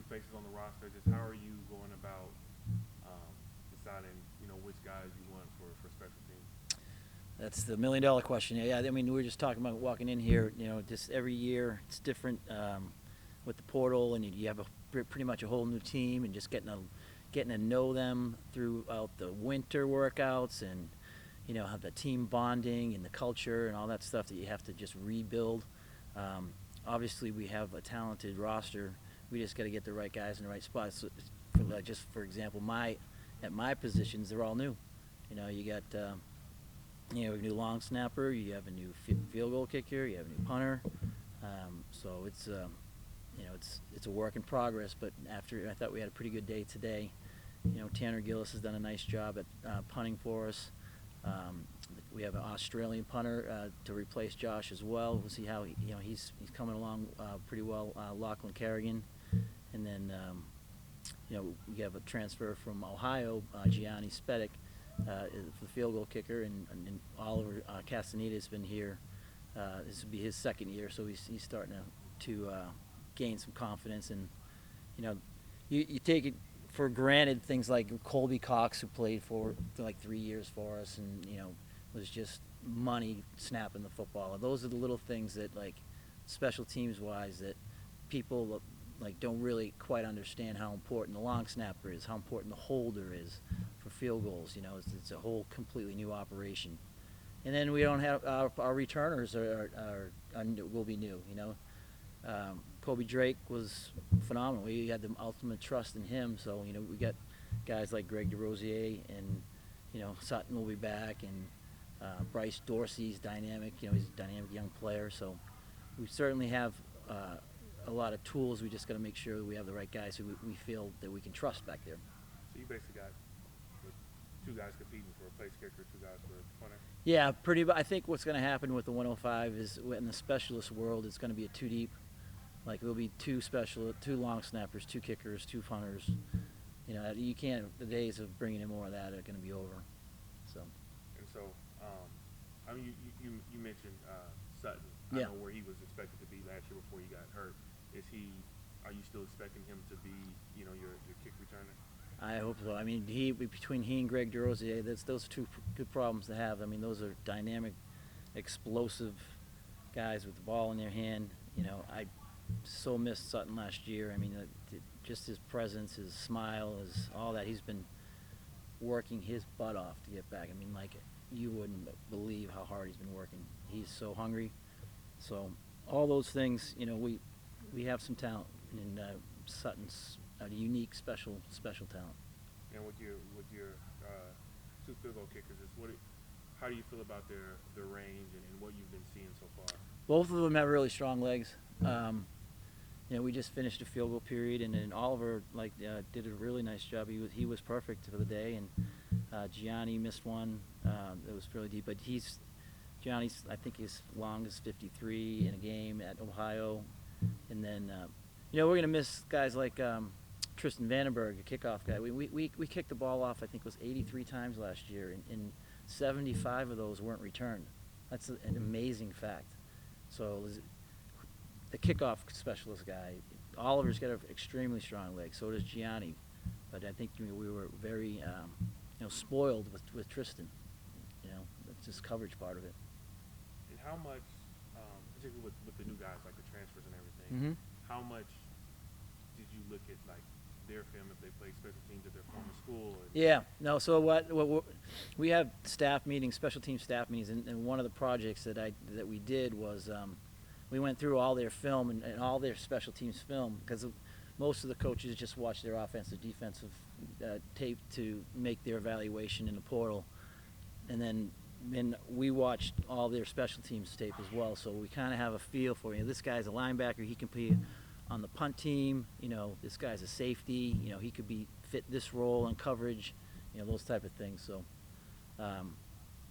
new faces on the roster, just how are you going about deciding, which guys you want for special teams? That's the $1 million question. Yeah, I mean, we were just talking about walking in here. Just every year it's different with the portal, and you have pretty much a whole new team, and just getting to know them throughout the winter workouts, and have the team bonding and the culture and all that stuff that you have to just rebuild. Obviously, we have a talented roster. We just got to get the right guys in the right spots. So for example, at my positions, they're all new. You got a new long snapper, you have a new field goal kicker, you have a new punter. So it's a work in progress. But I thought we had a pretty good day today. Tanner Gillis has done a nice job at punting for us. We have an Australian punter to replace Josh as well. We'll see how he's coming along pretty well. Lachlan Kerrigan, and then we have a transfer from Ohio, Gianni Spedic, the field goal kicker, and Oliver Castaneda has been here. This will be his second year, so he's starting to gain some confidence. And you take it for granted things like Colby Cox, who played for like 3 years for us, and was just money snapping the football. And those are the little things that, like, special teams wise, that people don't really quite understand how important the long snapper is, how important the holder is for field goals. It's a whole completely new operation. And then we don't have our returners will be new. Kobe Drake was phenomenal. We had the ultimate trust in him. So we got guys like Greg DeRosier, and Sutton will be back, and Bryce Dorsey's dynamic. He's a dynamic young player. So we certainly have a lot of tools. We just got to make sure that we have the right guys who we feel that we can trust back there. So you basically got two guys competing for a place kicker, two guys for a punter. Yeah, I think what's going to happen with the 105 is, in the specialist world, it's going to be a two deep. Like, there'll be two long snappers, two kickers, two punters. You can't. The days of bringing in more of that are going to be over. So. And so, I mean, you mentioned Sutton. Yeah. I know where he was expected to be last year before he got hurt. Are you still expecting him to be, your kick returner? I hope so. I mean, between he and Greg DeRosier, those are two good problems to have. I mean, those are dynamic, explosive guys with the ball in their hand. I so missed Sutton last year. I mean, just his presence, his smile, all that. He's been working his butt off to get back. I mean, like, you wouldn't believe how hard he's been working. He's so hungry. So all those things, we have some talent, and Sutton's a unique, special talent. And with your two field goal kickers, how do you feel about their range and what you've been seeing so far? Both of them have really strong legs. We just finished a field goal period, and then Oliver did a really nice job. He was perfect for the day, and Gianni missed one that was fairly deep, but Gianni's, I think, his long is 53 in a game at Ohio. And then we're going to miss guys like Tristan Vandenberg, a kickoff guy. We kicked the ball off, I think it was 83 times last year, and 75 of those weren't returned. That's an amazing fact. So the kickoff specialist guy, Oliver's got an extremely strong leg. So does Gianni. But I think we were very spoiled with Tristan. That's just coverage part of it. And how much, particularly with the new guys, like the transfers and everything, how much did you look at their film if they played special teams at their former school? Yeah, no. So what we have staff meetings, special team staff meetings, and one of the projects that we did was we went through all their film and all their special teams film, because most of the coaches just watch their offensive, defensive tape to make their evaluation in the portal, and then we watched all their special teams tape as well. So we kind of have a feel for, this guy's a linebacker, he can play on the punt team, this guy's a safety, he could fit this role in coverage, those type of things. So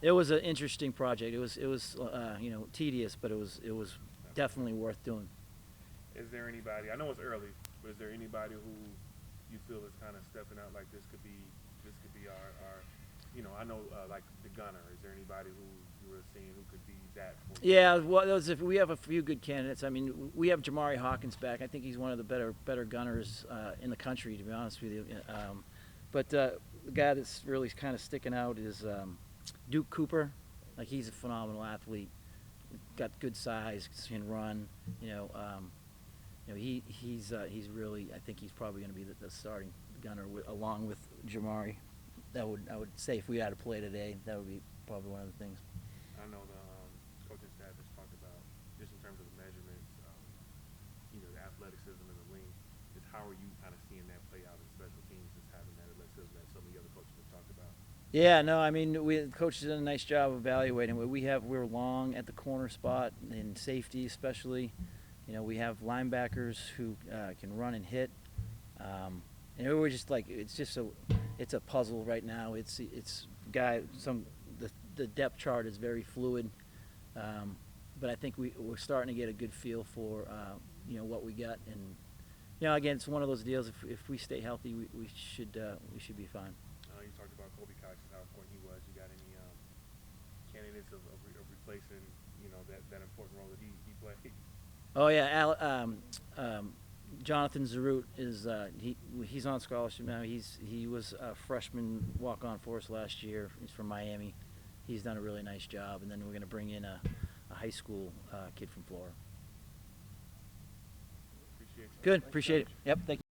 it was an interesting project. It was tedious, but it was definitely worth doing. Is there anybody, I know it's early, but is there anybody who you feel is kind of stepping out, like this could be our I know like the gunner. Is there anybody who you were seeing who could be that? For Yeah, well, we have a few good candidates. I mean, we have Jamari Hawkins back. I think he's one of the better gunners in the country, to be honest with you. But the guy that's really kind of sticking out is Duke Cooper. Like, he's a phenomenal athlete. Got good size, can run. He's really. I think he's probably going to be the starting gunner along with Jamari. I would say if we had to play today, that would be probably one of the things. I know the coaching staff has talked about just in terms of the measurements, the athleticism and the length. Is how are you kind of seeing that play out in special teams? Just having that athleticism that some of the other coaches have talked about. Yeah, no, I mean, the coach has done a nice job evaluating. We're long at the corner spot in safety, especially. We have linebackers who can run and hit. We're just like it's a puzzle right now. The depth chart is very fluid, but I think we're starting to get a good feel for what we got, and again, it's one of those deals. If we stay healthy, we should be fine. You talked about Kobe Cox and how important he was. You got any candidates of replacing that important role that he played? Oh yeah, Jonathan Zarut is he's on scholarship now. He was a freshman walk-on for us last year. He's from Miami. He's done a really nice job, and then we're going to bring in a high school kid from Florida. Appreciate you. Good, appreciate it. Yep, thank you.